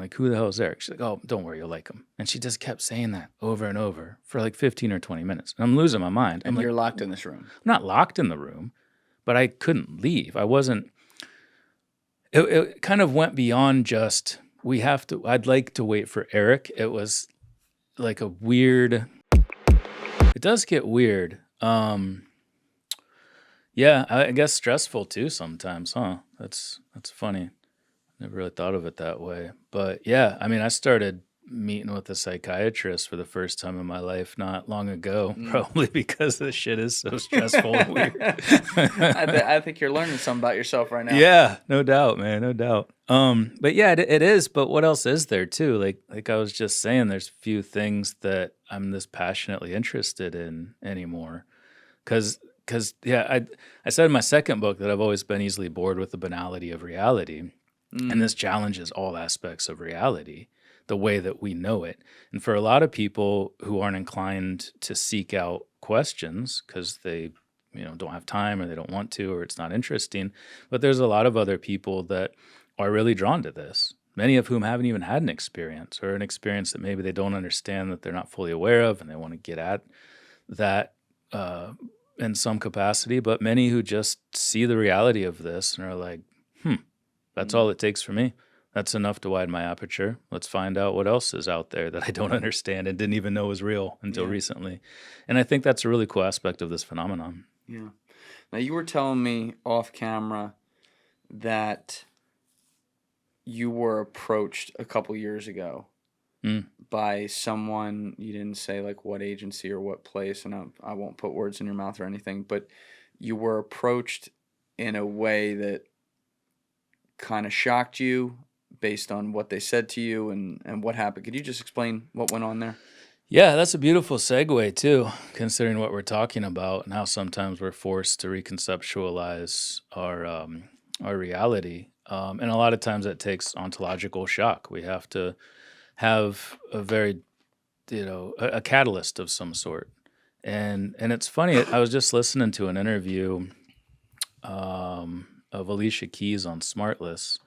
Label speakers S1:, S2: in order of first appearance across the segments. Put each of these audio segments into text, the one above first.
S1: like, who the hell is Eric? She's like, oh, don't worry, you'll like him. And she just kept saying that over and over for like 15 or 20 minutes. And I'm losing my mind.
S2: And
S1: I'm
S2: you're
S1: like,
S2: locked in this room.
S1: I'm not locked in the room, but I couldn't leave. I wasn't, it kind of went beyond just, I'd like to wait for Eric. It was like a weird, it does get weird. Yeah, I guess stressful too sometimes, huh? That's funny. Never really thought of it that way. But yeah, I mean, I started meeting with a psychiatrist for the first time in my life not long ago, probably because this shit is so stressful and weird.
S2: I think you're learning something about yourself right now.
S1: Yeah, no doubt, man, no doubt. But yeah, it is. But what else is there too? Like I was just saying, there's few things that I'm this passionately interested in anymore. Because yeah, I said in my second book that I've always been easily bored with the banality of reality. And this challenges all aspects of reality, the way that we know it. And for a lot of people who aren't inclined to seek out questions because they, don't have time or they don't want to or it's not interesting, but there's a lot of other people that are really drawn to this, many of whom haven't even had an experience or an experience that maybe they don't understand, that they're not fully aware of, and they want to get at that in some capacity, but many who just see the reality of this and are like, that's all it takes for me. That's enough to widen my aperture. Let's find out what else is out there that I don't understand and didn't even know was real until recently. And I think that's a really cool aspect of this phenomenon.
S2: Yeah. Now, you were telling me off camera that you were approached a couple years ago by someone, you didn't say like what agency or what place, and I won't put words in your mouth or anything, but you were approached in a way that kind of shocked you based on what they said to you and what happened. Could you just explain what went on there?
S1: Yeah, that's a beautiful segue too, considering what we're talking about and how sometimes we're forced to reconceptualize our reality. And a lot of times that takes ontological shock. We have to have a very, a catalyst of some sort. And it's funny, I was just listening to an interview of Alicia Keys on Smartless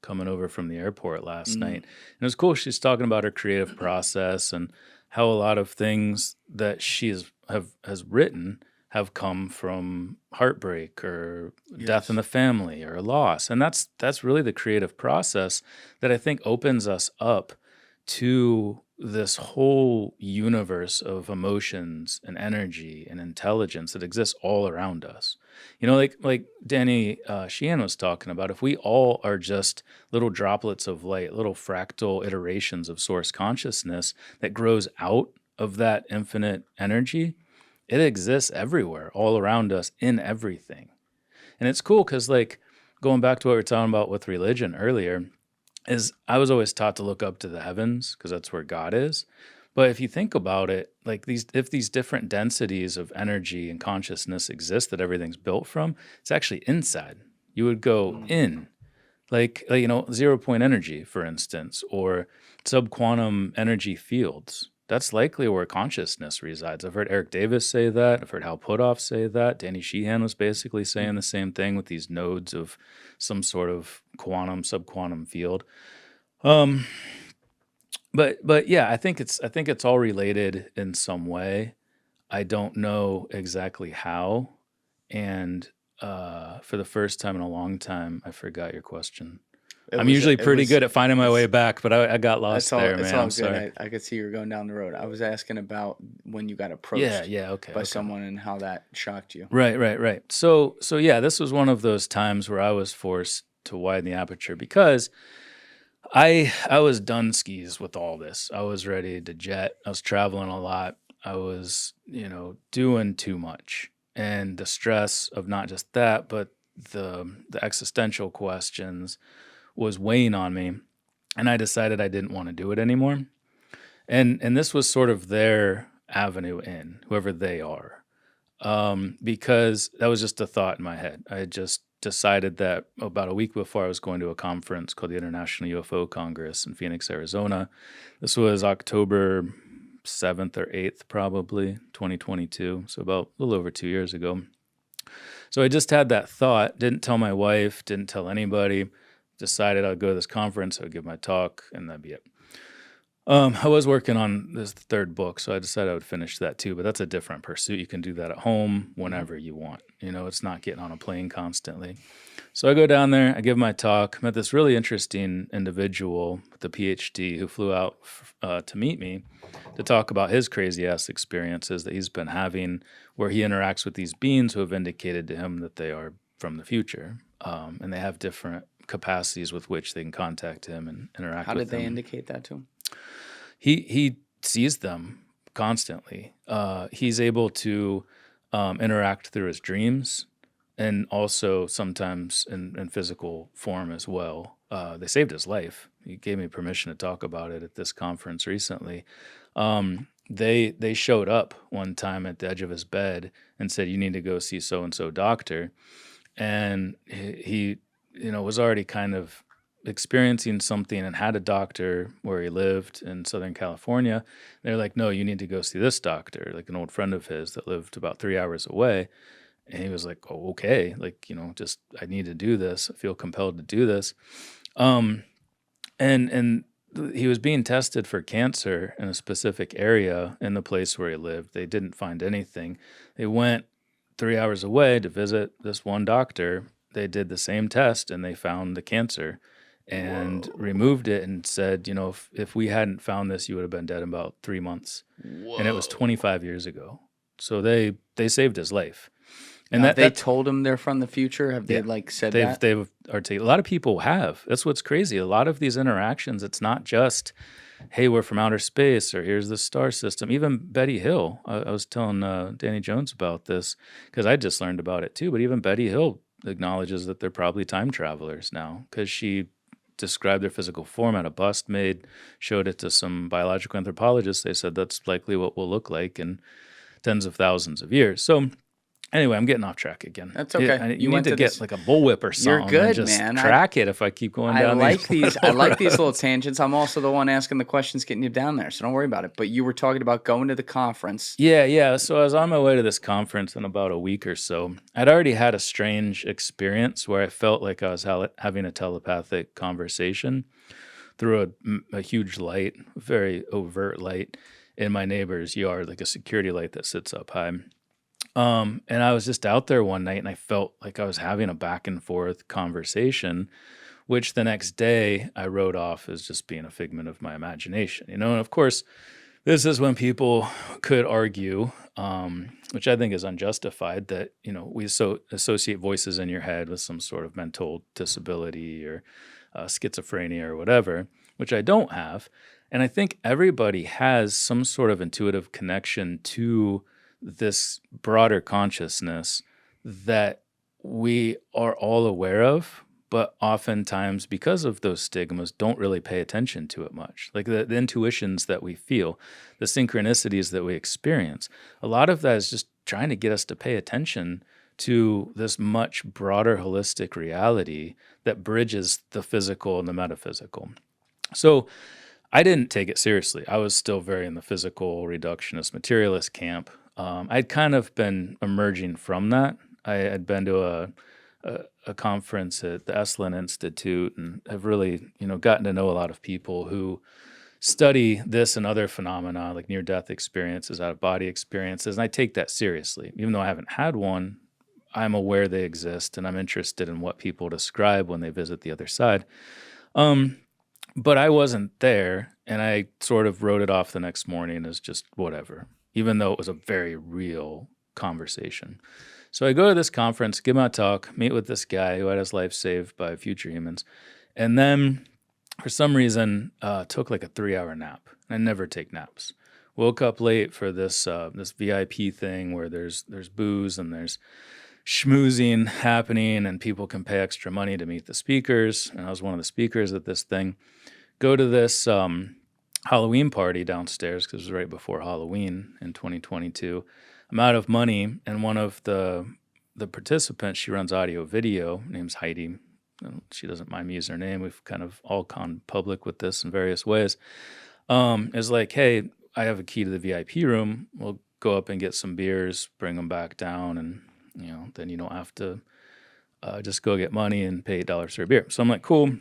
S1: coming over from the airport last night. And it was cool. She's talking about her creative process and how a lot of things that she has written have come from heartbreak or death in the family or loss. And that's really the creative process that I think opens us up to this whole universe of emotions and energy and intelligence that exists all around us. Like Danny Sheehan was talking about, if we all are just little droplets of light, little fractal iterations of source consciousness that grows out of that infinite energy, it exists everywhere, all around us, in everything. And it's cool because, like, going back to what we were talking about with religion earlier, is I was always taught to look up to the heavens because that's where God is. But if you think about it, like if these different densities of energy and consciousness exist that everything's built from, it's actually inside. You would go in, like 0 point energy, for instance, or subquantum energy fields. That's likely where consciousness resides. I've heard Eric Davis say that. I've heard Hal Puthoff say that. Danny Sheehan was basically saying the same thing with these nodes of some sort of quantum, subquantum field. But yeah, I think it's all related in some way. I don't know exactly how. And for the first time in a long time, I forgot your question. I'm usually pretty good at finding my way back, but I got lost there, man.
S2: It's all
S1: I'm
S2: good.
S1: sorry.
S2: I could see you were going down the road. I was asking about when you got approached by
S1: Okay.
S2: someone and how that shocked you.
S1: Right. So yeah, this was one of those times where I was forced to widen the aperture because I was done skis with all this. I was ready to jet. I was traveling a lot. I was, doing too much. And the stress of not just that, but the existential questions was weighing on me. And I decided I didn't want to do it anymore. And this was sort of their avenue in, whoever they are. Because that was just a thought in my head. I had just decided that about a week before I was going to a conference called the International UFO Congress in Phoenix, Arizona. This was October 7th or 8th, probably, 2022. So about a little over 2 years ago. So I just had that thought, didn't tell my wife, didn't tell anybody, decided I'd go to this conference, I would give my talk, and that'd be it. I was working on this third book, so I decided I would finish that too, but that's a different pursuit. You can do that at home whenever you want. It's not getting on a plane constantly. So I go down there, I give my talk, met this really interesting individual with a PhD who flew out to meet me to talk about his crazy ass experiences that he's been having, where he interacts with these beings who have indicated to him that they are from the future, and they have different capacities with which they can contact him and interact with him.
S2: How did they indicate that to him?
S1: He sees them constantly. He's able to interact through his dreams, and also sometimes in physical form as well. They saved his life. He gave me permission to talk about it at this conference recently. They showed up one time at the edge of his bed and said, "You need to go see so and so doctor," and he was already kind of experiencing something and had a doctor where he lived in Southern California. They're like, "No, you need to go see this doctor," like an old friend of his that lived about 3 hours away. And he was like, "Oh, okay. Like, just, I need to do this. I feel compelled to do this." And he was being tested for cancer in a specific area in the place where he lived. They didn't find anything. They went 3 hours away to visit this one doctor. They did the same test and they found the cancer and removed it and said, if we hadn't found this, you would have been dead in about 3 months.
S2: Whoa.
S1: And it was 25 years ago. So they saved his life.
S2: And they told him they're from the future? Have they said that?
S1: They've articulated. A lot of people have. That's what's crazy. A lot of these interactions, it's not just, hey, we're from outer space, or here's the star system. Even Betty Hill, I was telling Danny Jones about this because I just learned about it too. But even Betty Hill acknowledges that they're probably time travelers now, because she described their physical form, had a bust made, showed it to some biological anthropologists. They said that's likely what we'll look like in tens of thousands of years. So anyway, I'm getting off track again.
S2: That's okay.
S1: You need to get like a bullwhip or something.
S2: You're good,
S1: and just
S2: man.
S1: Track it if I keep going down.
S2: I like these little tangents. I'm also the one asking the questions, getting you down there, so don't worry about it. But you were talking about going to the conference.
S1: Yeah. So I was on my way to this conference in about a week or so. I'd already had a strange experience where I felt like I was having a telepathic conversation through a huge light, very overt light in my neighbor's yard, like a security light that sits up high. And I was just out there one night and I felt like I was having a back and forth conversation, which the next day I wrote off as just being a figment of my imagination, And of course, this is when people could argue, which I think is unjustified, that, we associate voices in your head with some sort of mental disability or schizophrenia or whatever, which I don't have. And I think everybody has some sort of intuitive connection to this broader consciousness that we are all aware of, but oftentimes because of those stigmas don't really pay attention to it much. Like the intuitions that we feel, the synchronicities that we experience, a lot of that is just trying to get us to pay attention to this much broader holistic reality that bridges the physical and the metaphysical. So I didn't take it seriously. I was still very in the physical reductionist materialist camp. I'd kind of been emerging from that. I had been to a conference at the Esalen Institute and have really, gotten to know a lot of people who study this and other phenomena like near-death experiences, out-of-body experiences, and I take that seriously. Even though I haven't had one, I'm aware they exist, and I'm interested in what people describe when they visit the other side. But I wasn't there, and I sort of wrote it off the next morning as just whatever, even though it was a very real conversation. So I go to this conference, give my talk, meet with this guy who had his life saved by future humans, and then for some reason took like a 3-hour nap. I never take naps. Woke up late for this this VIP thing where there's booze and there's schmoozing happening and people can pay extra money to meet the speakers. And I was one of the speakers at this thing. Go to this Halloween party downstairs because it was right before Halloween in 2022. I'm out of money, and one of the participants, she runs audio video, name's Heidi. She doesn't mind me using her name. We've kind of all gone public with this in various ways. Is like, hey, I have a key to the VIP room. We'll go up and get some beers, bring them back down, and then you don't have to just go get money and pay $8 for a beer. So I'm like, cool.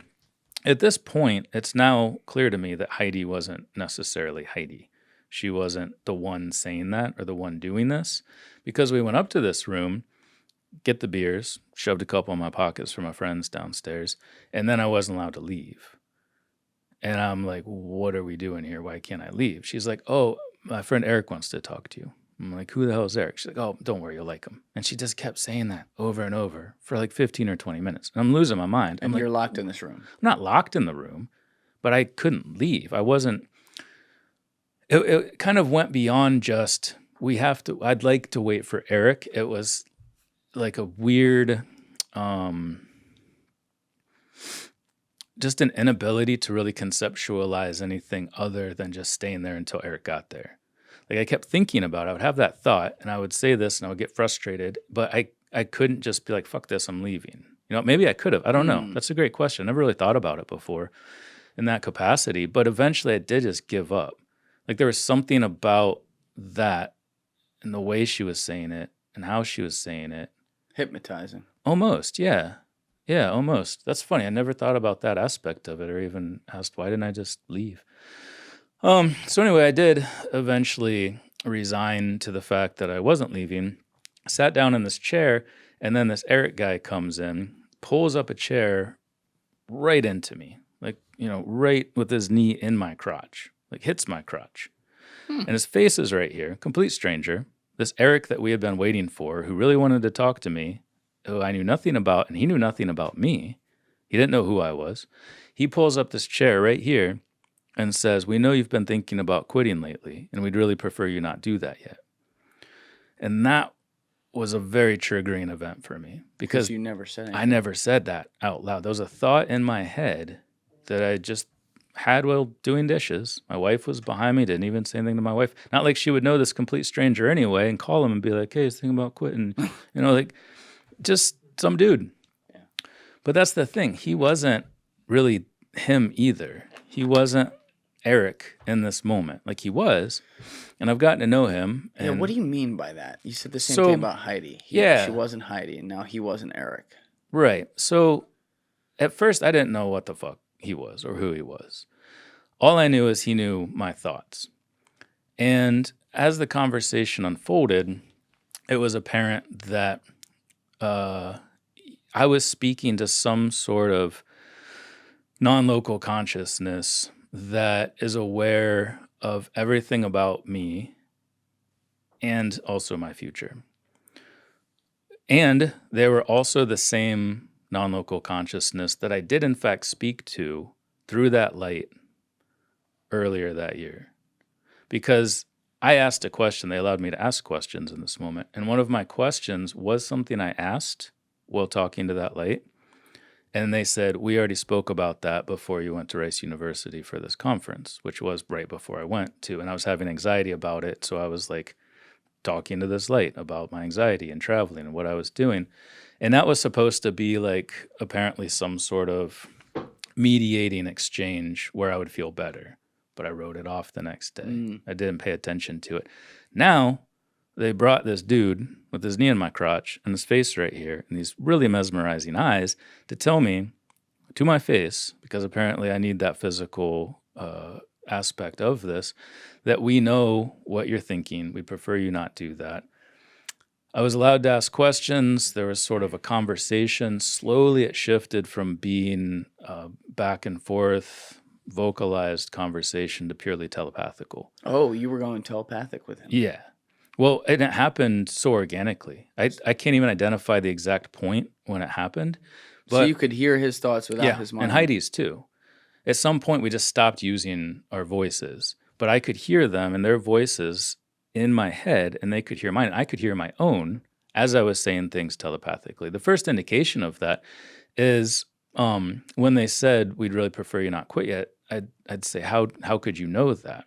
S1: At this point, it's now clear to me that Heidi wasn't necessarily Heidi. She wasn't the one saying that or the one doing this, because we went up to this room, get the beers, shoved a couple in my pockets for my friends downstairs, and then I wasn't allowed to leave. And I'm like, what are we doing here? Why can't I leave? She's like, oh, my friend Eric wants to talk to you. I'm like, who the hell is Eric? She's like, oh, don't worry, you'll like him. And she just kept saying that over and over for like 15 or 20 minutes. And I'm losing my mind.
S2: And
S1: I'm
S2: you're
S1: like,
S2: locked in this room.
S1: I'm not locked in the room, but I couldn't leave. I wasn't, it kind of went beyond just, I'd like to wait for Eric. It was like a weird, just an inability to really conceptualize anything other than just staying there until Eric got there. Like I kept thinking about it. I would have that thought and I would say this and I would get frustrated, but I couldn't just be like, fuck this, I'm leaving. You know, maybe I could have. I don't know. That's a great question. I never really thought about it before in that capacity, but eventually I did just give up. Like there was something about that and the way she was saying it and how she was saying it.
S2: Hypnotizing.
S1: Almost, yeah. Yeah, almost. That's funny. I never thought about that aspect of it or even asked, why didn't I just leave? So anyway, I did eventually resign to the fact that I wasn't leaving, sat down in this chair, and then this Eric guy comes in, pulls up a chair right into me, like, you know, right with his knee in my crotch, like hits my crotch. And his face is right here, complete stranger. This Eric that we had been waiting for, who really wanted to talk to me, who I knew nothing about, and he knew nothing about me. He didn't know who I was. He pulls up this chair right here and says, we know you've been thinking about quitting lately, and we'd really prefer you not do that yet. And that was a very triggering event for me because
S2: you never said anything.
S1: I never said that out loud. There was a thought in my head that I just had while doing dishes. My wife was behind me, didn't even say anything to my wife. Not like she would know this complete stranger anyway and call him and be like, hey, he's thinking about quitting. You know, like just some dude.
S2: Yeah.
S1: But that's the thing. He wasn't really him either. He wasn't Eric in this moment. Like he was. And I've gotten to know him. And
S2: yeah, what do you mean by that? You said the same thing about Heidi. She wasn't Heidi, and now he wasn't Eric.
S1: Right. So at first, I didn't know what the fuck he was or who he was. All I knew is he knew my thoughts. And as the conversation unfolded, it was apparent that I was speaking to some sort of non-local consciousness that is aware of everything about me and also my future. And they were also the same non-local consciousness that I did in fact speak to through that light earlier that year. Because I asked a question, they allowed me to ask questions in this moment. And one of my questions was something I asked while talking to that light. And they said, we already spoke about that before you went to Rice University for this conference, which was right before I went to. And I was having anxiety about it. So I was like talking to this light about my anxiety and traveling and what I was doing. And that was supposed to be like apparently some sort of mediating exchange where I would feel better. But I wrote it off the next day. I didn't pay attention to it. Now they brought this dude with his knee in my crotch and his face right here and these really mesmerizing eyes to tell me to my face, because apparently I need that physical aspect of this, that we know what you're thinking. We prefer you not do that. I was allowed to ask questions. There was sort of a conversation. Slowly it shifted from being back and forth, vocalized conversation to purely telepathical.
S2: Oh, you were going telepathic with him.
S1: Yeah. Well, it happened so organically. I can't even identify the exact point when it happened. But,
S2: so you could hear his thoughts without his mind.
S1: And Heidi's too. At some point, we just stopped using our voices. But I could hear them and their voices in my head, and they could hear mine. I could hear my own as I was saying things telepathically. The first indication of that is when they said, we'd really prefer you not quit yet, I'd say, how could you know that?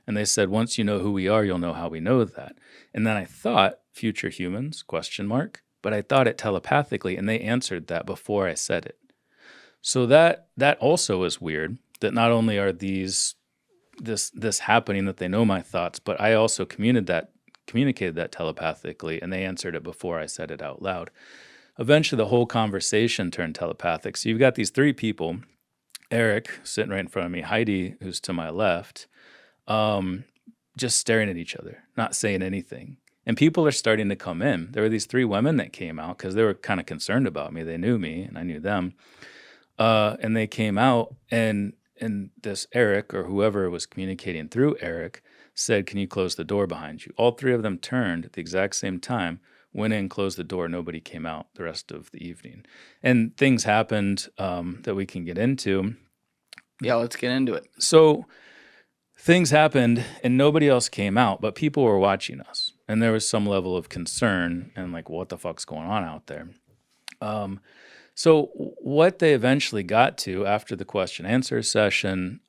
S1: And they said, once you know who we are, you'll know how we know that. And then I thought, future humans, ? But I thought it telepathically, and they answered that before I said it. So that also is weird, that not only are this happening, that they know my thoughts, but I also communicated that telepathically, and they answered it before I said it out loud. eventually the whole conversation turned telepathic. So you've got these three people, Eric sitting right in front of me, Heidi, who's to my left, just staring at each other, not saying anything. And people are starting to come in. There were these three women that came out because they were kind of concerned about me. They knew me and I knew them. And they came out, and this Eric, or whoever was communicating through Eric, said, "Can you close the door behind you?" All three of them turned at the exact same time, went in, closed the door. Nobody came out the rest of the evening. And things happened that we can get into.
S2: Yeah, let's get into it.
S1: So things happened and nobody else came out, but people were watching us. And there was some level of concern and like, what the fuck's going on out there? So what they eventually got to after the question answer session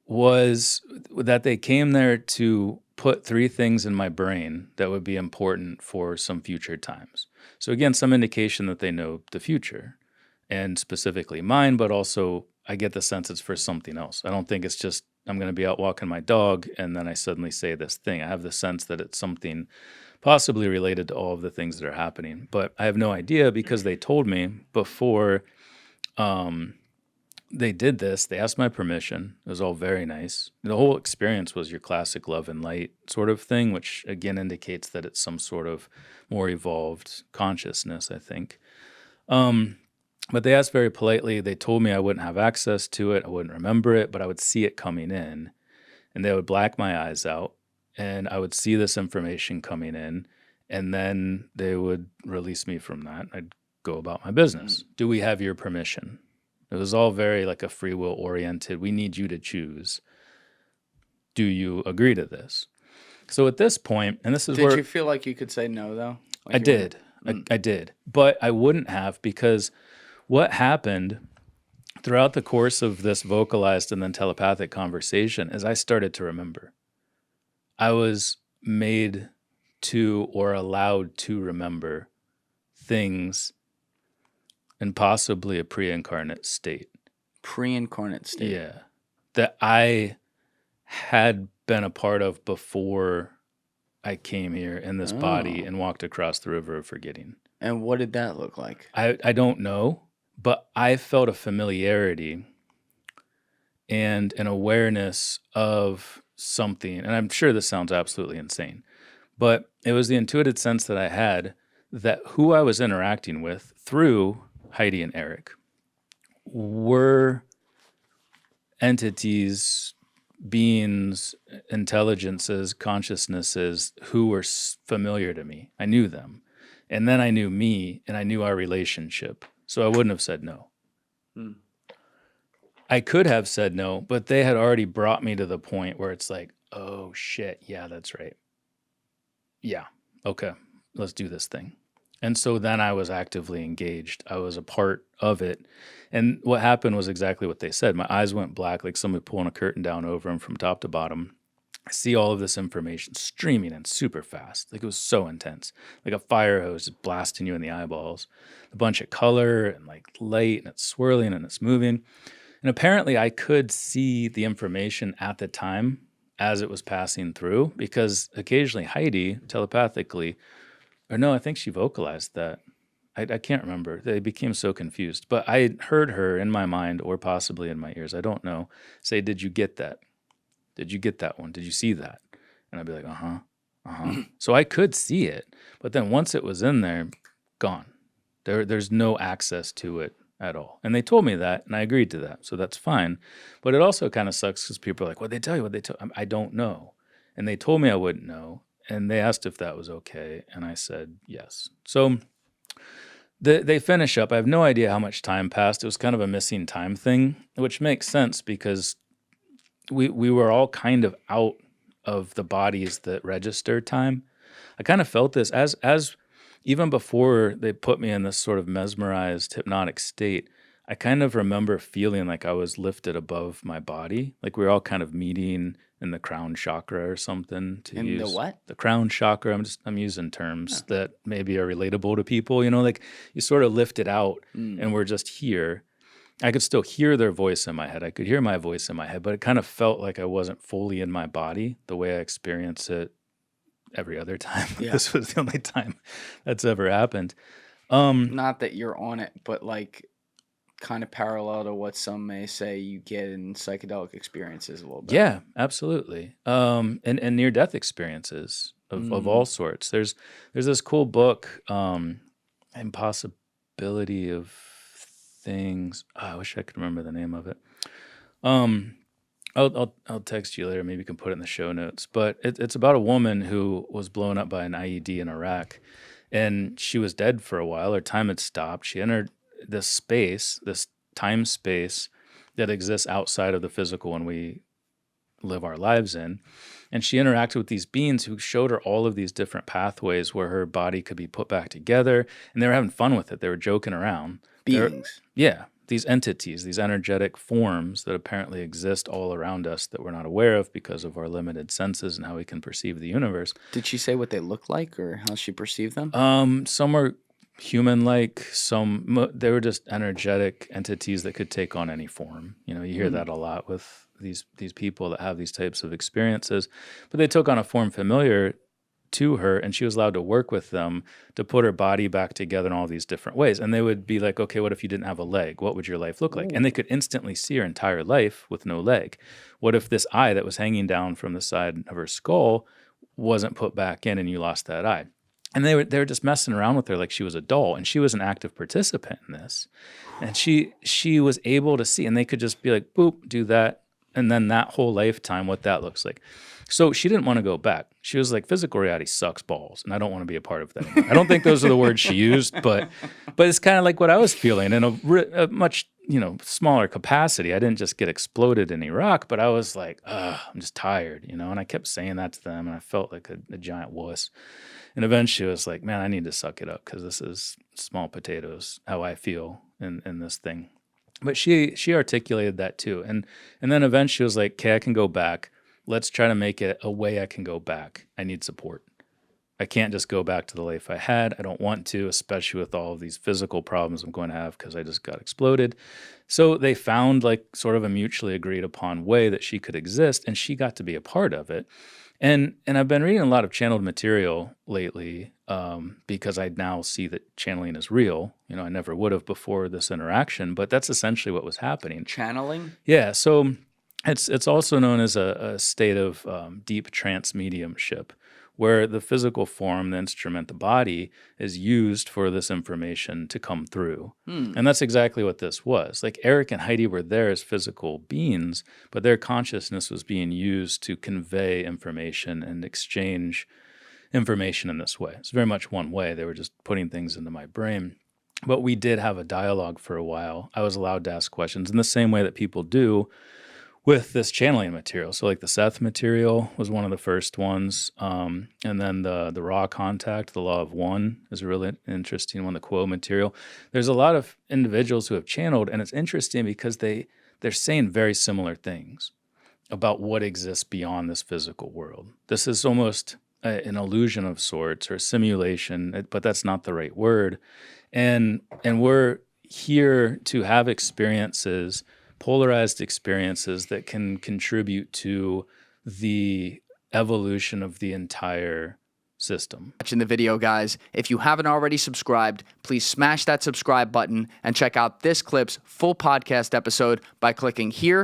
S1: was that they came there to put three things in my brain that would be important for some future times. So again, some indication that they know the future, and specifically mine, but also I get the sense it's for something else. I don't think it's just I'm going to be out walking my dog and then I suddenly say this thing. I have the sense that it's something possibly related to all of the things that are happening, but I have no idea because they told me before they did this. They asked my permission. It was all very nice. The whole experience was your classic love and light sort of thing, which again indicates that it's some sort of more evolved consciousness, I think. But they asked very politely. They told me I wouldn't have access to it. I wouldn't remember it, but I would see it coming in. And they would black my eyes out. And I would see this information coming in. And then they would release me from that. I'd go about my business. Do we have your permission? It was all very like a free will oriented. We need you to choose. Do you agree to this? So at this point, and this is where...
S2: Did you feel like you could say no, though? Like
S1: I did. I did. But I wouldn't have, because what happened throughout the course of this vocalized and then telepathic conversation is I started to remember. I was made to or allowed to remember things in possibly a pre-incarnate state.
S2: Pre-incarnate state.
S1: Yeah. That I had been a part of before I came here in this body and walked across the river of forgetting.
S2: And what did that look like?
S1: I don't know, but I felt a familiarity and an awareness of something. And I'm sure this sounds absolutely insane, but it was the intuitive sense that I had that who I was interacting with through Heidi and Eric were entities, beings, intelligences, consciousnesses who were familiar to me. I knew them. And then I knew me and I knew our relationship. So I wouldn't have said no. I could have said no, but they had already brought me to the point where it's like, oh shit, yeah, that's right. Yeah, okay, let's do this thing. And so then I was actively engaged. I was a part of it. And what happened was exactly what they said. My eyes went black, like somebody pulling a curtain down over them from top to bottom. I see all of this information streaming in super fast. Like it was so intense. Like a fire hose is blasting you in the eyeballs. A bunch of color and like light, and it's swirling and it's moving. And apparently I could see the information at the time as it was passing through, because occasionally Heidi telepathically, or no, I think she vocalized that. I can't remember. They became so confused. But I heard her in my mind, or possibly in my ears, I don't know, say, "Did you get that? Did you get that one? Did you see that?" And I'd be like, uh-huh. So I could see it. But then once it was in there, gone. There's no access to it at all. And they told me that, and I agreed to that. So that's fine. But it also kind of sucks because people are like, "What'd they tell you? What'd they tell you?" I don't know. And they told me I wouldn't know. And they asked if that was okay. And I said yes. So they finish up. I have no idea how much time passed. It was kind of a missing time thing, which makes sense because we were all kind of out of the bodies that register time. I kind of felt this as even before they put me in this sort of mesmerized hypnotic state. I kind of remember feeling like I was lifted above my body, like we were all kind of meeting in the crown chakra or something. To
S2: in
S1: use
S2: the what?
S1: The crown chakra. I'm using terms that maybe are relatable to people. You know, like you sort of lift it out, and we're just here. I could still hear their voice in my head. I could hear my voice in my head, but it kind of felt like I wasn't fully in my body the way I experience it every other time.
S2: Yeah.
S1: This was the only time that's ever happened.
S2: Not that you're on it, but like kind of parallel to what some may say you get in psychedelic experiences a little bit.
S1: Yeah, absolutely. And near death experiences of all sorts. There's this cool book, Impossibility of Things. Oh, I wish I could remember the name of it. Um, I'll text you later. Maybe you can put it in the show notes. But it's about a woman who was blown up by an IED in Iraq, and she was dead for a while. Her time had stopped. She entered this space, this time space that exists outside of the physical when we live our lives in. And she interacted with these beings who showed her all of these different pathways where her body could be put back together. And they were having fun with it. They were joking around.
S2: Beings.
S1: Yeah. These entities, these energetic forms that apparently exist all around us that we're not aware of because of our limited senses and how we can perceive the universe.
S2: Did she say what they look like or how she perceived them?
S1: Some are human-like, they were just energetic entities that could take on any form. You know, you hear that a lot with these people that have these types of experiences, but they took on a form familiar to her, and she was allowed to work with them to put her body back together in all these different ways. And they would be like, okay, what if you didn't have a leg? What would your life look like? And they could instantly see her entire life with no leg. What if this eye that was hanging down from the side of her skull wasn't put back in and you lost that eye? And they were just messing around with her like she was a doll, and she was an active participant in this. And she was able to see, and they could just be like, boop, do that, and then that whole lifetime, what that looks like. So she didn't want to go back. She was like, physical reality sucks balls, and I don't want to be a part of that anymore. I don't think those are the words she used, but it's kind of like what I was feeling in a much smaller capacity. I didn't just get exploded in Iraq, but I was like, I'm just tired, and I kept saying that to them, and I felt like a giant wuss. And eventually I was like, man, I need to suck it up because this is small potatoes, how I feel in this thing. But she articulated that too. And then eventually was like, okay, I can go back. Let's try to make it a way I can go back. I need support. I can't just go back to the life I had. I don't want to, especially with all of these physical problems I'm going to have because I just got exploded. So they found like sort of a mutually agreed upon way that she could exist, and she got to be a part of it. And I've been reading a lot of channeled material lately because I now see that channeling is real. I never would have before this interaction, but that's essentially what was happening.
S2: Channeling?
S1: Yeah. So it's also known as a state of deep trance mediumship, where the physical form, the instrument, the body, is used for this information to come through. And that's exactly what this was. Like Eric and Heidi were there as physical beings, but their consciousness was being used to convey information and exchange information in this way. It's very much one way. They were just putting things into my brain. But we did have a dialogue for a while. I was allowed to ask questions in the same way that people do with this channeling material. So like the Seth material was one of the first ones. And then the raw contact, the law of one is a really interesting one, the Quo material. There's a lot of individuals who have channeled, and it's interesting because they're saying very similar things about what exists beyond this physical world. This is almost an illusion of sorts or a simulation, but that's not the right word. And we're here to have experiences, polarized experiences that can contribute to the evolution of the entire system.
S2: Watching the video, guys. If you haven't already subscribed, please smash that subscribe button and check out this clip's full podcast episode by clicking here